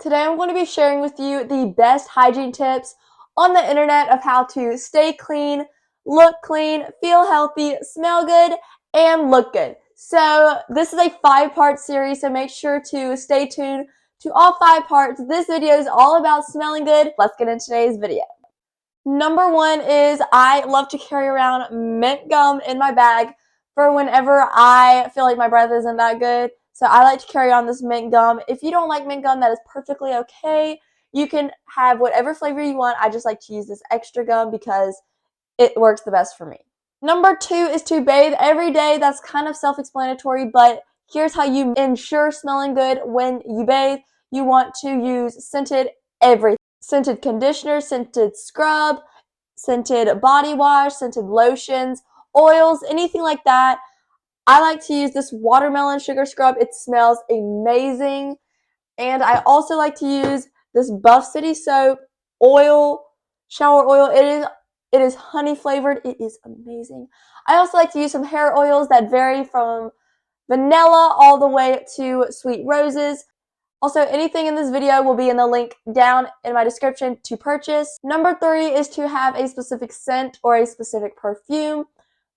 Today I'm going to be sharing with you the best hygiene tips on the internet of how to stay clean, look clean, feel healthy, smell good, and look good. So this is a 5-part series, so make sure to stay tuned to all 5 parts. This video is all about smelling good. Let's get into today's video. Number 1 is I love to carry around mint gum in my bag for whenever I feel like my breath isn't that good. So I like to carry on this mint gum. If you don't like mint gum, that is perfectly okay. You can have whatever flavor you want. I just like to use this extra gum because it works the best for me. Number 2 is to bathe every day. That's kind of self-explanatory, but here's how you ensure smelling good when you bathe. You want to use scented everything. Scented conditioner, scented scrub, scented body wash, scented lotions, oils, anything like that. I like to use this watermelon sugar scrub. It smells amazing. And I also like to use this Buff City soap oil, shower oil. It is honey flavored. It is amazing. I also like to use some hair oils that vary from vanilla all the way to sweet roses. Also, anything in this video will be in the link down in my description to purchase. Number 3 is to have a specific scent or a specific perfume.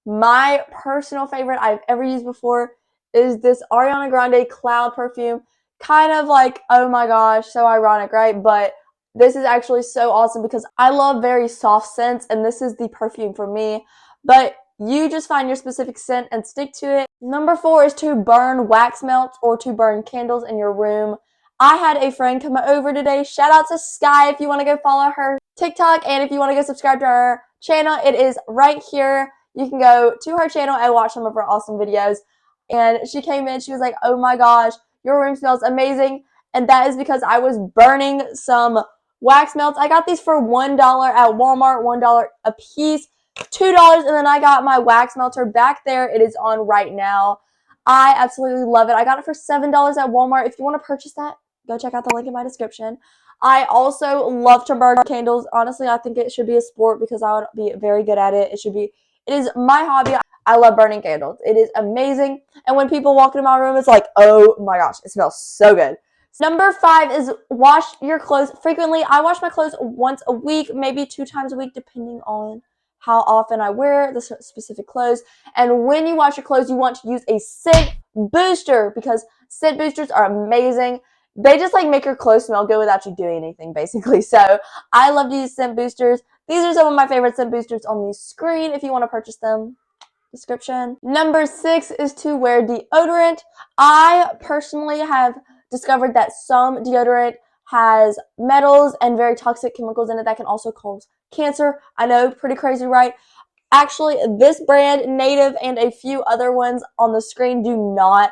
My personal favorite I've ever used before is this Ariana Grande Cloud perfume. Kind of like, oh my gosh, so ironic, right? But this is actually so awesome because I love very soft scents, and this is the perfume for me. But you just find your specific scent and stick to it. Number 4 is to burn wax melts or to burn candles in your room. I had a friend come over today. Shout out to Sky if you want to go follow her TikTok, and if you want to go subscribe to her channel, it is right here. You can go to her channel and watch some of her awesome videos. And she came in, she was like, oh my gosh, your room smells amazing. And that is because I was burning some wax melts. I got these for $1 at Walmart, $1 a piece, $2, and then I got my wax melter back there. It is on right now. I absolutely love it. I got it for $7 at Walmart. If you want to purchase that, go check out the link in my description. I also love to burn candles. Honestly, I think it should be a sport because I would be very good at it. It is my hobby. I love burning candles. It is amazing. And when people walk into my room, it's like, oh my gosh, it smells so good. Number 5 is wash your clothes frequently. I wash my clothes once a week, maybe 2 times a week, depending on how often I wear the specific clothes. And when you wash your clothes, you want to use a scent booster because scent boosters are amazing. They just like make your clothes smell good without you doing anything, basically. So I love to use scent boosters. These are some of my favorite scent boosters on the screen if you want to purchase them. Description. Number 6 is to wear deodorant. I personally have discovered that some deodorant has metals and very toxic chemicals in it that can also cause cancer. I know, pretty crazy, right? Actually, this brand, Native, and a few other ones on the screen do not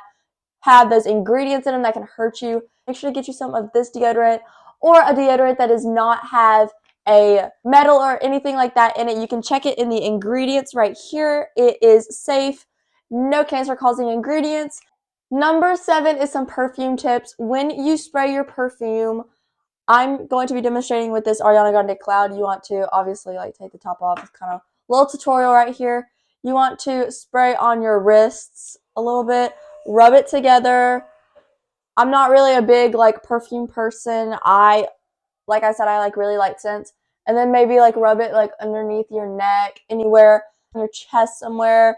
have those ingredients in them that can hurt you. Make sure to get you some of this deodorant or a deodorant that does not have a metal or anything like that in it. You can check it in the ingredients right here. It is safe, no cancer-causing ingredients. Number 7 is some perfume tips. When you spray your perfume, I'm going to be demonstrating with this Ariana Grande Cloud. You want to obviously like take the top off. It's kind of a little tutorial right here. You want to spray on your wrists a little bit, rub it together. I'm not really a big like perfume person. Like I said, I like really light scents. And then maybe like rub it like underneath your neck, anywhere, on your chest somewhere.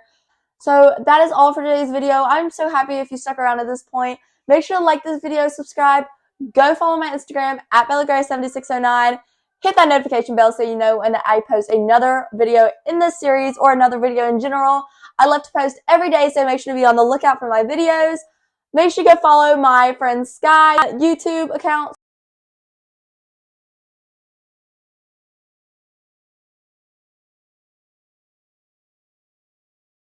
So that is all for today's video. I'm so happy if you stuck around at this point. Make sure to like this video, subscribe, go follow my Instagram at BellaGray7609. Hit that notification bell so you know when I post another video in this series or another video in general. I love to post every day, so make sure to be on the lookout for my videos. Make sure you go follow my friend Sky YouTube account